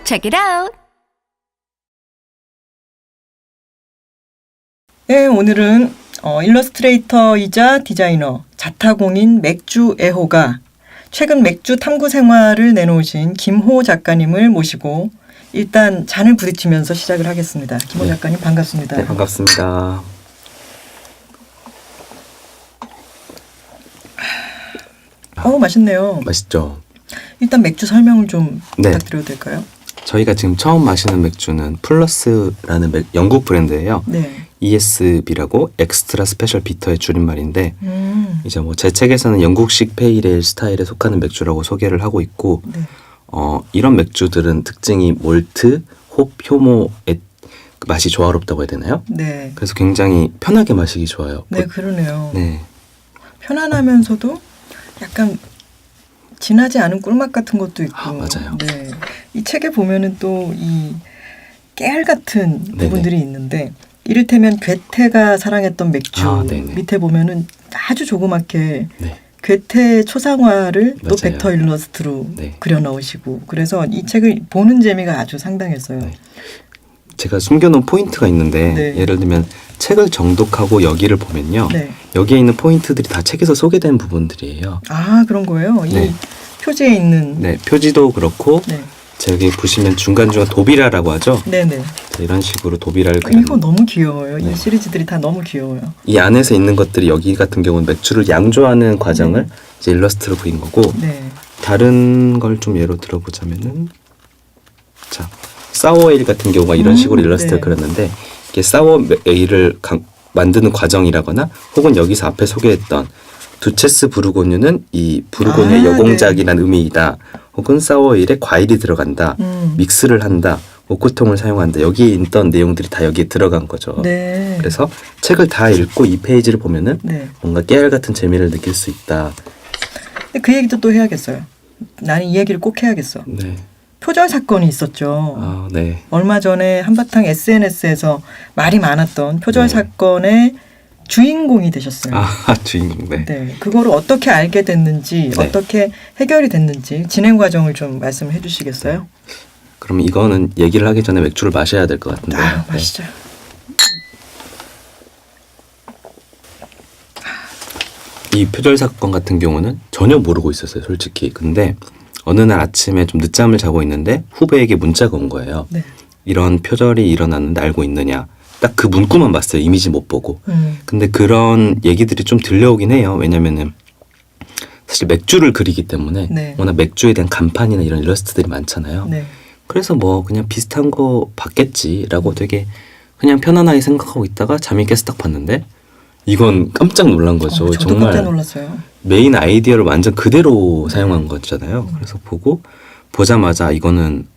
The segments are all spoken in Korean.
Check it out. 네, 오늘은 일러스트레이터이자 디자이너, 자타공인 맥주 애호가 최근 맥주 탐구 생활을 내놓으신 김호 작가님을 모시고 일단 잔을 부딪히면서 시작을 하겠습니다. 김호 작가님 반갑습니다. 네, 반갑습니다. 맛있네요. 맛있죠? 일단 맥주 설명을 좀 네. 부탁드려도 될까요? 저희가 지금 처음 마시는 맥주는 플러스라는 영국 브랜드예요. 네. ESB라고 엑스트라 스페셜 비터의 줄임말인데 이제 뭐 제 책에서는 영국식 페일에일 스타일에 속하는 맥주라고 소개를 하고 있고 네. 이런 맥주들은 특징이 몰트, 홉, 효모의 맛이 조화롭다고 해야 되나요? 네. 그래서 굉장히 편하게 마시기 좋아요. 네, 그러네요. 네. 편안하면서도 약간 진하지 않은 꿀맛 같은 것도 있고. 맞아요. 네. 이 책에 보면은 또 이 깨알 같은 부분들이 있는데 이를테면 괴테가 사랑했던 맥주 밑에 보면은 아주 조그맣게 네. 괴테 초상화를 또 맞아요. 벡터 일러스트로 네. 그려 넣으시고 그래서 이 책을 보는 재미가 아주 상당했어요. 네. 제가 숨겨놓은 포인트가 있는데 네. 예를 들면 책을 정독하고 여기를 보면요. 네. 여기에 있는 포인트들이 다 책에서 소개된 부분들이에요. 아, 그런 거예요? 네. 이 표지에 있는. 네, 표지도 그렇고 네. 저기 보시면 중간중간 도비라라고 하죠. 네네. 이런 식으로 도비라를 이거 너무 귀여워요. 네. 이 시리즈들이 다 너무 귀여워요. 이 안에서 있는 것들이 여기 같은 경우는 맥주를 양조하는 과정을 이제 일러스트로 그린 거고 네. 다른 걸 좀 예로 들어보자면은 자 사워에일 같은 경우가 이런 식으로 일러스트를 네. 그렸는데 이게 사워에일을 만드는 과정이라거나 혹은 여기서 앞에 소개했던 두체스 부르고뉴는 이 부르고뉴의 여공작이란 의미이다. 혹은 사워에일에 과일이 들어간다. 믹스를 한다. 오크통을 사용한다. 여기에 있던 내용들이 다 여기에 들어간 거죠. 네. 그래서 책을 다 읽고 이 페이지를 보면은 네. 뭔가 깨알 같은 재미를 느낄 수 있다. 근데 그 얘기도 또 해야겠어요. 나는 이 얘기를 꼭 해야겠어. 네. 표절 사건이 있었죠. 아, 네. 얼마 전에 한바탕 SNS에서 말이 많았던 표절 네. 사건의 주인공이 되셨어요. 아, 주인공. 네. 네, 그거를 어떻게 알게 됐는지, 네. 어떻게 해결이 됐는지 진행 과정을 좀 말씀을 해주시겠어요? 그럼 이거는 얘기를 하기 전에 맥주를 마셔야 될 것 같은데요. 아, 마시죠. 이 표절 사건 같은 경우는 전혀 모르고 있었어요, 솔직히. 근데 어느 날 아침에 좀 늦잠을 자고 있는데 후배에게 문자가 온 거예요. 네. 이런 표절이 일어났는데 알고 있느냐. 딱 그 문구만 봤어요. 이미지 못 보고. 근데 그런 얘기들이 좀 들려오긴 해요. 왜냐면은 사실 맥주를 그리기 때문에 네. 워낙 맥주에 대한 간판이나 이런 일러스트들이 많잖아요. 네. 그래서 뭐 그냥 비슷한 거 봤겠지라고 되게 그냥 편안하게 생각하고 있다가 잠이 깨서 딱 봤는데 이건 깜짝 놀란 거죠. 저도 정말 깜짝 놀랐어요. 메인 아이디어를 완전 그대로 사용한 거잖아요. 그래서 보자마자 이거는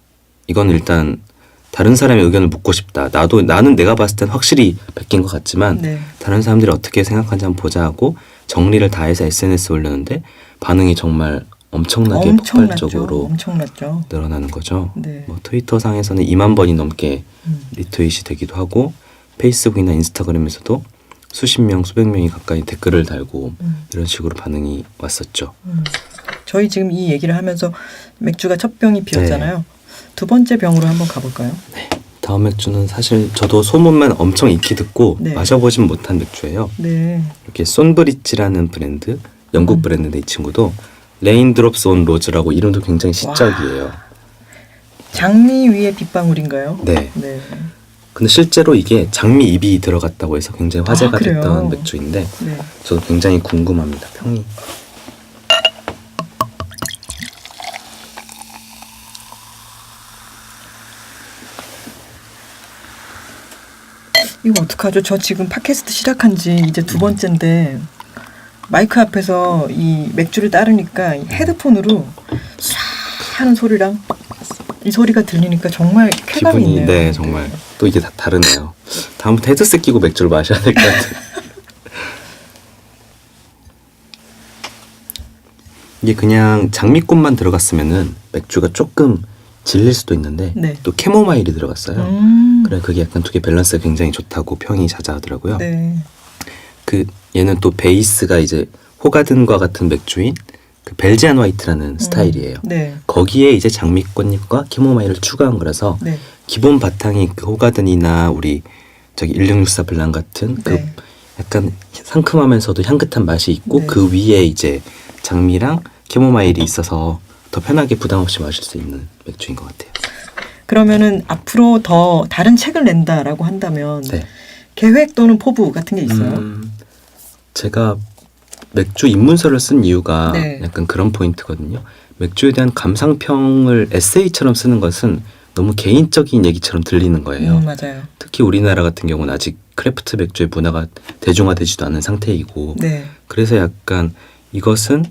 일단 다른 사람의 의견을 묻고 싶다. 나는 내가 봤을 땐 확실히 베낀 것 같지만 네. 다른 사람들이 어떻게 생각하는지 한번 보자 하고 정리를 다 해서 SNS에 올렸는데 반응이 정말 엄청나게 폭발적으로 엄청났죠. 늘어나는 거죠. 네. 뭐 트위터 상에서는 2만 번이 넘게 리트윗이 되기도 하고 페이스북이나 인스타그램에서도 수십 명, 수백 명이 가까이 댓글을 달고 이런 식으로 반응이 왔었죠. 저희 지금 이 얘기를 하면서 맥주가 첫 병이 비었잖아요. 두 번째 병으로 한번 가볼까요? 네. 다음 맥주는 사실 저도 소문만 엄청 익히 듣고 네. 마셔보진 못한 맥주예요. 네. 이렇게 손브리지라는 브랜드, 영국 브랜드인데 이 친구도 레인드롭스 온 로즈라고 이름도 굉장히 시적이에요. 장미 위에 빗방울인가요? 네. 네. 근데 실제로 이게 장미 잎이 들어갔다고 해서 굉장히 화제가 그래요? 됐던 맥주인데 네. 저도 굉장히 궁금합니다. 평이. 이거 어떡하죠? 저 지금 팟캐스트 시작한 지 이제 두 번째인데 마이크 앞에서 이 맥주를 따르니까 이 헤드폰으로 쏴 하는 소리랑 이 소리가 들리니까 정말 쾌감이 기분이 있네요. 네 정말 또 이게 다 다르네요. 다음부터 헤드셋 끼고 맥주를 마셔야 될 것 같아요. 이게 그냥 장미꽃만 들어갔으면은 맥주가 조금 질릴 수도 있는데 네. 또 캐모마일이 들어갔어요. 그래 그게 약간 두 개 밸런스가 굉장히 좋다고 평이 자자하더라고요. 네. 그 얘는 또 베이스가 이제 호가든과 같은 맥주인 그 벨지안 화이트라는 스타일이에요. 네. 거기에 이제 장미꽃잎과 캐모마일을 추가한 거라서 네. 기본 바탕이 그 호가든이나 우리 저기 1664 블랑 같은 그 네. 약간 상큼하면서도 향긋한 맛이 있고 네. 그 위에 이제 장미랑 캐모마일이 있어서 더 편하게 부담 없이 마실 수 있는 맥주인 것 같아요. 그러면은 앞으로 더 다른 책을 낸다라고 한다면 네. 계획 또는 포부 같은 게 있어요? 제가 맥주 입문서를 쓴 이유가 네. 약간 그런 포인트거든요. 맥주에 대한 감상평을 에세이처럼 쓰는 것은 너무 개인적인 얘기처럼 들리는 거예요. 맞아요. 특히 우리나라 같은 경우는 아직 크래프트 맥주의 문화가 대중화되지도 않은 상태이고 네. 그래서 약간 이것은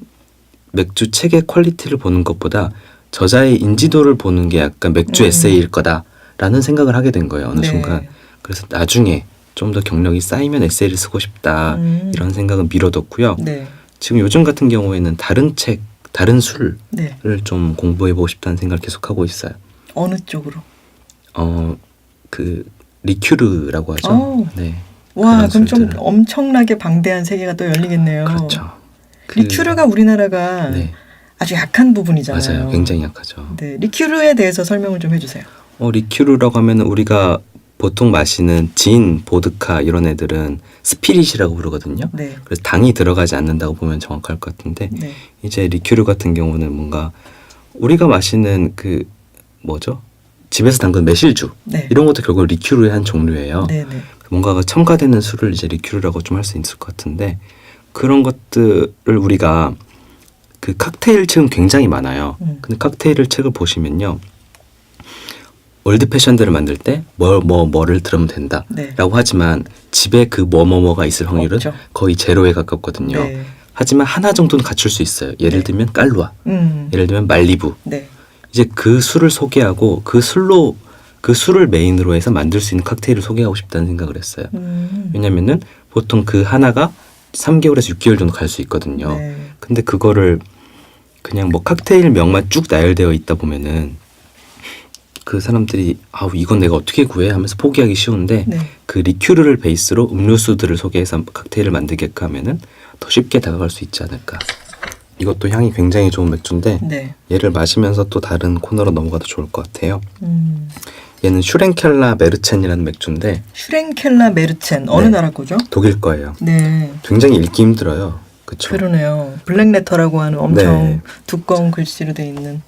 맥주 책의 퀄리티를 보는 것보다 저자의 인지도를 보는 게 약간 맥주 에세이일 거다라는 생각을 하게 된 거예요. 어느 네. 순간. 그래서 나중에 좀 더 경력이 쌓이면 에세이를 쓰고 싶다 이런 생각은 미뤄뒀고요. 네. 지금 요즘 같은 경우에는 다른 책, 다른 술을 네. 좀 공부해보고 싶다는 생각을 계속하고 있어요. 어느 쪽으로? 그 리큐르라고 하죠. 오. 네. 와, 그런 그럼 좀 술들을. 엄청나게 방대한 세계가 또 열리겠네요. 그렇죠. 리큐르가 우리나라가 네. 아주 약한 부분이잖아요. 맞아요. 굉장히 약하죠. 네, 리큐르에 대해서 설명을 좀 해주세요. 리큐르라고 하면 우리가 보통 마시는 진, 보드카 이런 애들은 스피릿이라고 부르거든요. 네. 그래서 당이 들어가지 않는다고 보면 정확할 것 같은데 네. 이제 리큐르 같은 경우는 뭔가 우리가 마시는 그 뭐죠? 집에서 담근 매실주 네. 이런 것도 결국 리큐르의 한 종류예요. 네, 네. 뭔가가 첨가되는 술을 이제 리큐르라고 좀 할 수 있을 것 같은데 그런 것들을 우리가 그 칵테일 책은 굉장히 많아요. 근데 칵테일 책을 보시면요. 월드 패션들을 만들 때 뭐를 들으면 된다라고 네. 하지만 집에 그 뭐뭐뭐가 있을 확률은 없죠. 거의 제로에 가깝거든요. 네. 하지만 하나 정도는 갖출 수 있어요. 예를 네. 들면 깔루아, 예를 들면 말리부. 네. 이제 그 술을 소개하고 그 술을 메인으로 해서 만들 수 있는 칵테일을 소개하고 싶다는 생각을 했어요. 왜냐면은 보통 그 하나가 3개월에서 6개월 정도 갈 수 있거든요. 네. 근데 그거를 그냥 뭐 칵테일 명만 쭉 나열되어 있다 보면은 그 사람들이 아우 이건 내가 어떻게 구해 하면서 포기하기 쉬운데 네. 그 리큐르를 베이스로 음료수들을 소개해서 칵테일을 만들게끔 하면은 더 쉽게 다가갈 수 있지 않을까. 이것도 향이 굉장히 좋은 맥주인데 네. 얘를 마시면서 또 다른 코너로 넘어가도 좋을 것 같아요. 음. 얘는 슈렌켈라 메르첸이라는 맥주인데 슈렌켈라 메르첸 어느 네. 나라 거죠? 독일 거예요. 네. 굉장히 읽기 힘들어요. 그렇죠? 그러네요. 블랙레터라고 하는 엄청 네. 두꺼운 글씨로 돼 있는.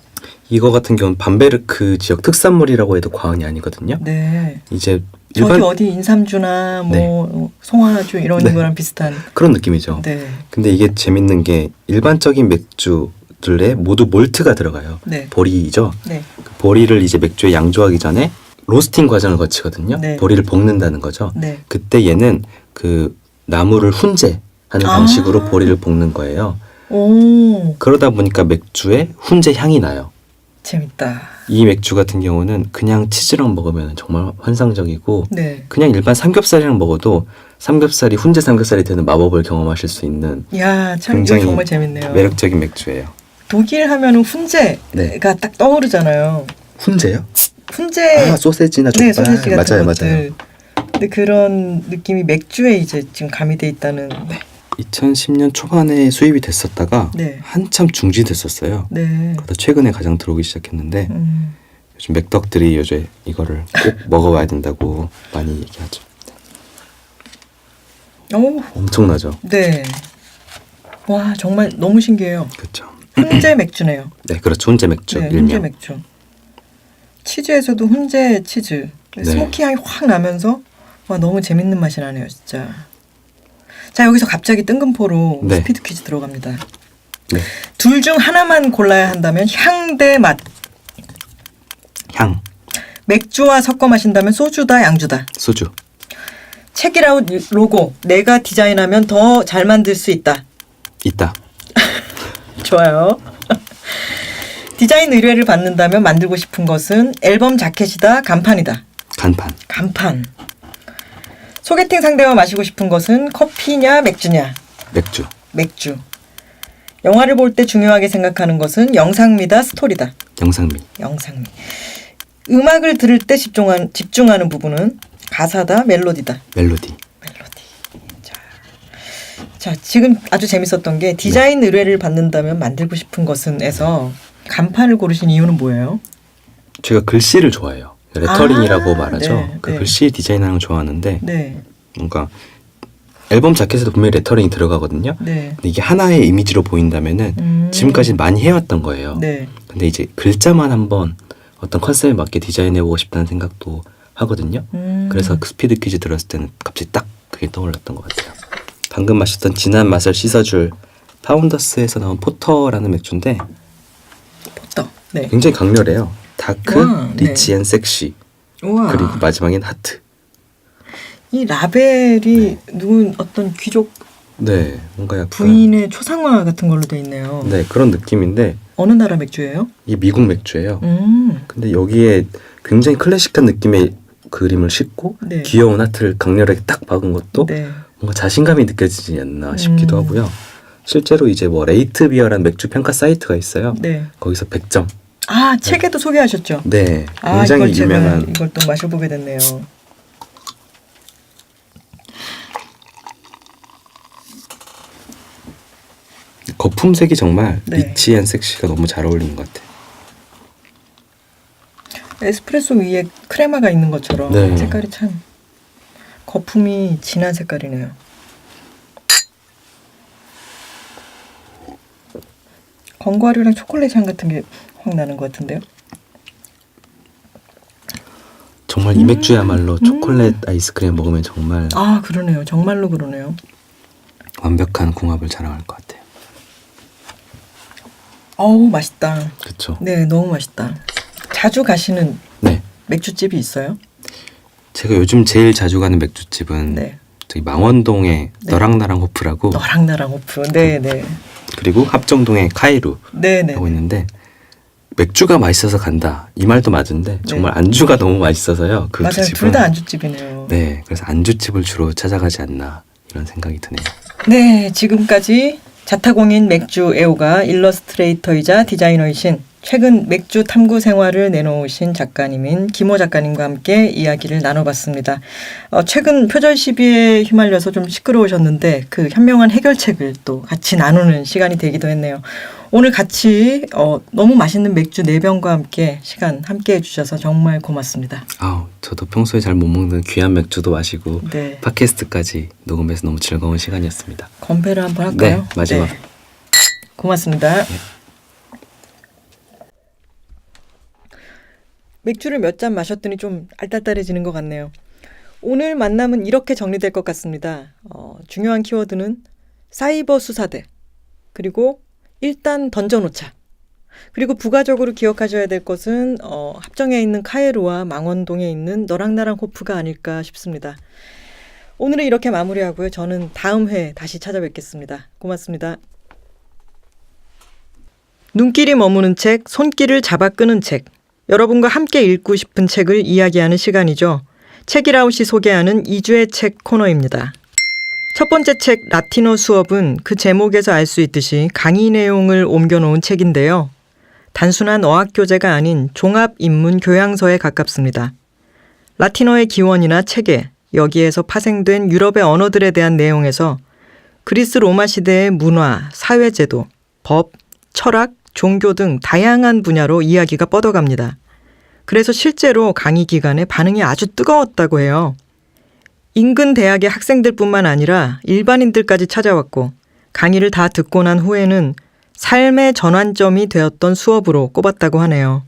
이거 같은 경우는 밤베르크 지역 특산물이라고 해도 과언이 아니거든요. 네. 이제 저기 일반 어디 인삼주나 뭐 송화주 이런 네. 거랑 비슷한. 그런 느낌이죠. 네. 근데 이게 재밌는 게 일반적인 맥주들에 모두 몰트가 들어가요. 네. 보리죠. 네. 그 보리를 이제 맥주에 양조하기 전에 로스팅 과정을 거치거든요. 네. 보리를 볶는다는 거죠. 네. 그때 얘는 그 나무를 훈제하는 방식으로 보리를 볶는 거예요. 오, 그러다 보니까 맥주에 훈제 향이 나요. 재밌다. 이 맥주 같은 경우는 그냥 치즈랑 먹으면 정말 환상적이고 네. 그냥 일반 삼겹살이랑 먹어도 삼겹살이 훈제 삼겹살이 되는 마법을 경험하실 수 있는 야, 참 이거 굉장히 정말 재밌네요. 매력적인 맥주예요. 독일 하면은 훈제가 네. 딱 떠오르잖아요. 훈제요? 훈제. 소세지나 네, 족발. 소시지 같은 맞아요, 것들. 맞아요. 근데 그런 느낌이 맥주에 이제 지금 가미돼 있다는. 2010년 초반에 수입이 됐었다가 네. 한참 중지됐었어요. 네. 그러다 최근에 가장 들어오기 시작했는데 음. 요즘 맥덕들이 요즘 이거를 꼭 먹어봐야 된다고 많이 얘기하죠. 오, 엄청나죠. 네. 와, 정말 너무 신기해요. 그렇죠. 훈제 맥주네요. 네, 그렇죠. 훈제 맥주 네, 일명. 훈제 맥주. 치즈에서도 훈제 치즈. 네. 스모키 향이 확 나면서 와, 너무 재밌는 맛이 나네요, 진짜. 자, 여기서 갑자기 뜬금포로 네. 스피드 퀴즈 들어갑니다. 네. 둘 중 하나만 골라야 한다면 향 대 맛. 향, 맥주와 섞어 마신다면 소주다, 양주다. 소주. 책이라웃 로고. 내가 디자인하면 더 잘 만들 수 있다. 있다. 좋아요. 디자인 의뢰를 받는다면 만들고 싶은 것은 앨범 자켓이다, 간판이다. 간판. 간판. 소개팅 상대와 마시고 싶은 것은 커피냐, 맥주냐. 맥주. 맥주. 영화를 볼 때 중요하게 생각하는 것은 영상미다, 스토리다. 영상미. 영상미. 음악을 들을 때 집중하는 부분은 가사다, 멜로디다. 멜로디. 멜로디. 자, 자, 지금 아주 재밌었던 게 디자인 의뢰를 받는다면 만들고 싶은 것은에서 간판을 고르신 이유는 뭐예요? 제가 글씨를 좋아해요. 레터링이라고 말하죠. 네, 그 네. 글씨 디자인하는 걸 좋아하는데 네, 뭔가 앨범 자켓에도 분명히 레터링이 들어가거든요. 네, 근데 이게 하나의 이미지로 보인다면은 지금까지 많이 해왔던 거예요. 네, 근데 이제 글자만 한번 어떤 컨셉에 맞게 디자인해보고 싶다는 생각도 하거든요. 그래서 그 스피드 퀴즈 들었을 때는 갑자기 딱 그게 떠올랐던 것 같아요. 방금 마셨던 진한 맛을 씻어줄 파운더스에서 나온 포터라는 맥주인데 포터. 네. 굉장히 강렬해요. 다크, 와, 네. 리치 앤 섹시, 우와. 그리고 마지막엔 하트. 이 라벨이 누군 어떤 귀족 네, 뭔가 약간 부인의 초상화 같은 걸로 돼 있네요. 네, 그런 느낌인데 어느 나라 맥주예요? 이게 미국 맥주예요. 음. 근데 여기에 굉장히 클래식한 느낌의 그림을 싣고 네. 귀여운 하트를 강렬하게 딱 박은 것도 네. 뭔가 자신감이 느껴지지 않나 싶기도 하고요. 실제로 이제 뭐 레이트비어라는 맥주 평가 사이트가 있어요. 네. 거기서 100점. 아, 책에도 소개하셨죠? 네, 아, 굉장히 이걸 제가 유명한. 이걸 또 마셔보게 됐네요. 거품색이 정말 네. 리치 앤 섹시가 너무 잘 어울리는 것 같아요. 에스프레소 위에 크레마가 있는 것처럼 네. 색깔이 참 거품이 진한 색깔이네요. 견과류랑 초콜릿 향 같은 게 확 나는 것 같은데요. 정말 이 맥주야말로 초콜릿 아이스크림 먹으면 정말 아, 그러네요. 정말로 그러네요. 완벽한 궁합을 자랑할 것 같아요. 어우, 맛있다. 그렇죠. 네, 너무 맛있다. 자주 가시는 네, 맥주집이 있어요? 제가 요즘 제일 자주 가는 맥주집은 네. 저기 망원동의 네. 너랑 나랑 호프라고 너랑 나랑 오프. 네, 네. 그리고 합정동의 카이루 네, 네. 하고 있는데 맥주가 맛있어서 간다 이 말도 맞은데 정말 안주가 너무 맛있어서요. 그 두 맞아요. 집은. 둘 다 안주집이네요. 네, 그래서 안주집을 주로 찾아가지 않나 이런 생각이 드네요. 네, 지금까지 자타공인 맥주 애호가 일러스트레이터이자 디자이너이신 최근 맥주 탐구 생활을 내놓으신 작가님인 김호 작가님과 함께 이야기를 나눠봤습니다. 최근 표절 시비에 휘말려서 좀 시끄러우셨는데 그 현명한 해결책을 또 같이 나누는 시간이 되기도 했네요. 오늘 같이 너무 맛있는 맥주 4병과 함께 시간 함께 해주셔서 정말 고맙습니다. 아우, 저도 평소에 잘 못 먹는 귀한 맥주도 마시고 네, 팟캐스트까지 녹음해서 너무 즐거운 시간이었습니다. 건배를 한번 할까요? 네, 마지막. 네. 고맙습니다. 맥주를 몇 잔 마셨더니 좀 알딸딸해지는 것 같네요. 오늘 만남은 이렇게 정리될 것 같습니다. 중요한 키워드는 사이버 수사대, 그리고 일단 던져놓자. 그리고 부가적으로 기억하셔야 될 것은 합정에 있는 카에루와 망원동에 있는 너랑 나랑 호프가 아닐까 싶습니다. 오늘은 이렇게 마무리하고요. 저는 다음 회에 다시 찾아뵙겠습니다. 고맙습니다. 눈길이 머무는 책, 손길을 잡아 끄는 책. 여러분과 함께 읽고 싶은 책을 이야기하는 시간이죠. 책이라웃이 소개하는 2주의 책 코너입니다. 첫 번째 책 라틴어 수업은 그 제목에서 알 수 있듯이 강의 내용을 옮겨놓은 책인데요. 단순한 어학교재가 아닌 종합인문교양서에 가깝습니다. 라틴어의 기원이나 체계, 여기에서 파생된 유럽의 언어들에 대한 내용에서 그리스 로마 시대의 문화, 사회제도, 법, 철학, 종교 등 다양한 분야로 이야기가 뻗어갑니다. 그래서 실제로 강의 기간에 반응이 아주 뜨거웠다고 해요. 인근 대학의 학생들뿐만 아니라 일반인들까지 찾아왔고 강의를 다 듣고 난 후에는 삶의 전환점이 되었던 수업으로 꼽았다고 하네요.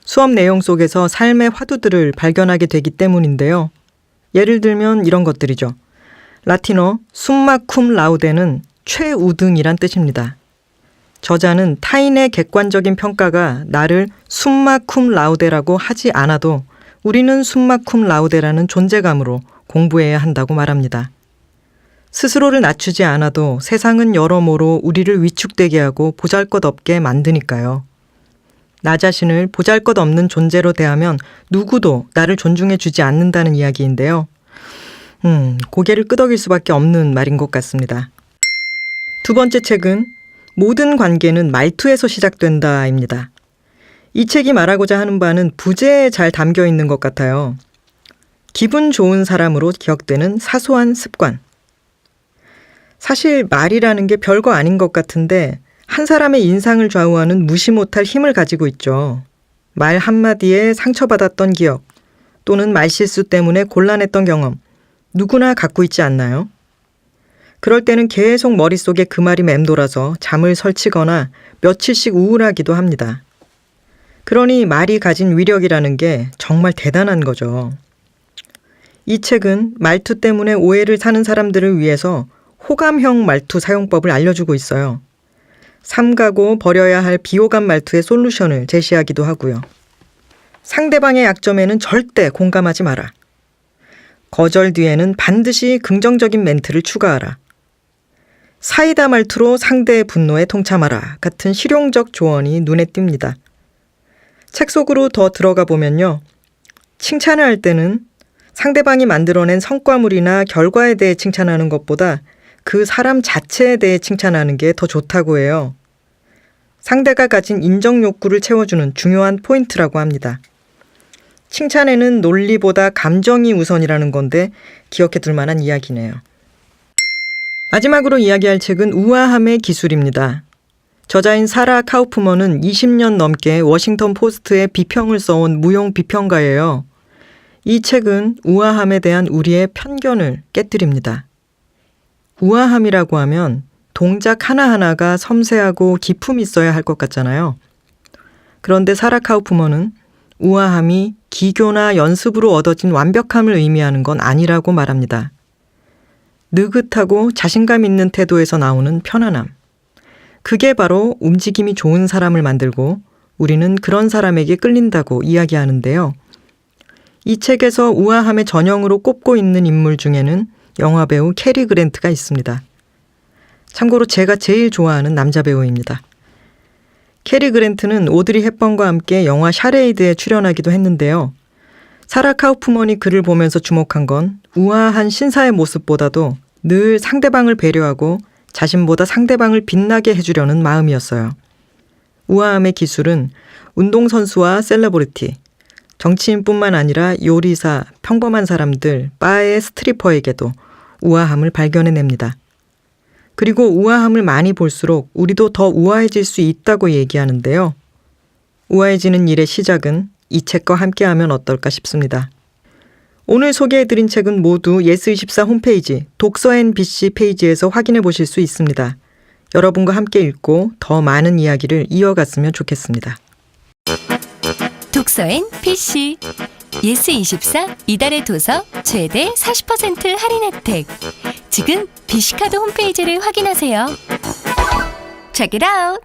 수업 내용 속에서 삶의 화두들을 발견하게 되기 때문인데요. 예를 들면 이런 것들이죠. 라틴어 숨마쿰 라우데는 최우등이란 뜻입니다. 저자는 타인의 객관적인 평가가 나를 숨마쿰 라우데라고 하지 않아도 우리는 숨마쿰 라우데라는 존재감으로 공부해야 한다고 말합니다. 스스로를 낮추지 않아도 세상은 여러모로 우리를 위축되게 하고 보잘것없게 만드니까요. 나 자신을 보잘것없는 존재로 대하면 누구도 나를 존중해 주지 않는다는 이야기인데요. 고개를 끄덕일 수밖에 없는 말인 것 같습니다. 두 번째 책은 모든 관계는 말투에서 시작된다입니다. 이 책이 말하고자 하는 바는 부제에 잘 담겨 있는 것 같아요. 기분 좋은 사람으로 기억되는 사소한 습관. 사실 말이라는 게 별거 아닌 것 같은데 한 사람의 인상을 좌우하는 무시 못할 힘을 가지고 있죠. 말 한마디에 상처받았던 기억 또는 말실수 때문에 곤란했던 경험 누구나 갖고 있지 않나요? 그럴 때는 계속 머릿속에 그 말이 맴돌아서 잠을 설치거나 며칠씩 우울하기도 합니다. 그러니 말이 가진 위력이라는 게 정말 대단한 거죠. 이 책은 말투 때문에 오해를 사는 사람들을 위해서 호감형 말투 사용법을 알려주고 있어요. 삼가고 버려야 할 비호감 말투의 솔루션을 제시하기도 하고요. 상대방의 약점에는 절대 공감하지 마라. 거절 뒤에는 반드시 긍정적인 멘트를 추가하라. 사이다 말투로 상대의 분노에 동참하라 같은 실용적 조언이 눈에 띕니다. 책 속으로 더 들어가 보면요. 칭찬을 할 때는 상대방이 만들어낸 성과물이나 결과에 대해 칭찬하는 것보다 그 사람 자체에 대해 칭찬하는 게 더 좋다고 해요. 상대가 가진 인정 욕구를 채워주는 중요한 포인트라고 합니다. 칭찬에는 논리보다 감정이 우선이라는 건데 기억해 둘 만한 이야기네요. 마지막으로 이야기할 책은 우아함의 기술입니다. 저자인 사라 카우프먼은 20년 넘게 워싱턴 포스트에 비평을 써온 무용 비평가예요. 이 책은 우아함에 대한 우리의 편견을 깨뜨립니다. 우아함이라고 하면 동작 하나하나가 섬세하고 기품 있어야 할 것 같잖아요. 그런데 사라 카우프먼은 우아함이 기교나 연습으로 얻어진 완벽함을 의미하는 건 아니라고 말합니다. 느긋하고 자신감 있는 태도에서 나오는 편안함. 그게 바로 움직임이 좋은 사람을 만들고 우리는 그런 사람에게 끌린다고 이야기하는데요. 이 책에서 우아함의 전형으로 꼽고 있는 인물 중에는 영화배우 캐리 그랜트가 있습니다. 참고로 제가 제일 좋아하는 남자 배우입니다. 캐리 그랜트는 오드리 헵번과 함께 영화 샤레이드에 출연하기도 했는데요. 사라 카우프먼이 그를 보면서 주목한 건 우아한 신사의 모습보다도 늘 상대방을 배려하고 자신보다 상대방을 빛나게 해주려는 마음이었어요. 우아함의 기술은 운동선수와 셀러브리티, 정치인뿐만 아니라 요리사, 평범한 사람들, 바의 스트리퍼에게도 우아함을 발견해냅니다. 그리고 우아함을 많이 볼수록 우리도 더 우아해질 수 있다고 얘기하는데요. 우아해지는 일의 시작은 이 책과 함께하면 어떨까 싶습니다. 오늘 소개해드린 책은 모두 예스24 홈페이지 독서앤BC 페이지에서 확인해 보실 수 있습니다. 여러분과 함께 읽고 더 많은 이야기를 이어갔으면 좋겠습니다. 독서앤BC 예스24 이달의 도서 최대 40% 할인 혜택. 지금 비시카드 홈페이지를 확인하세요. Check it out!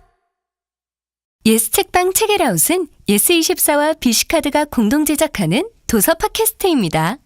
예스 책방 책잇아웃은 예스24와 비시카드가 공동 제작하는 도서 팟캐스트입니다.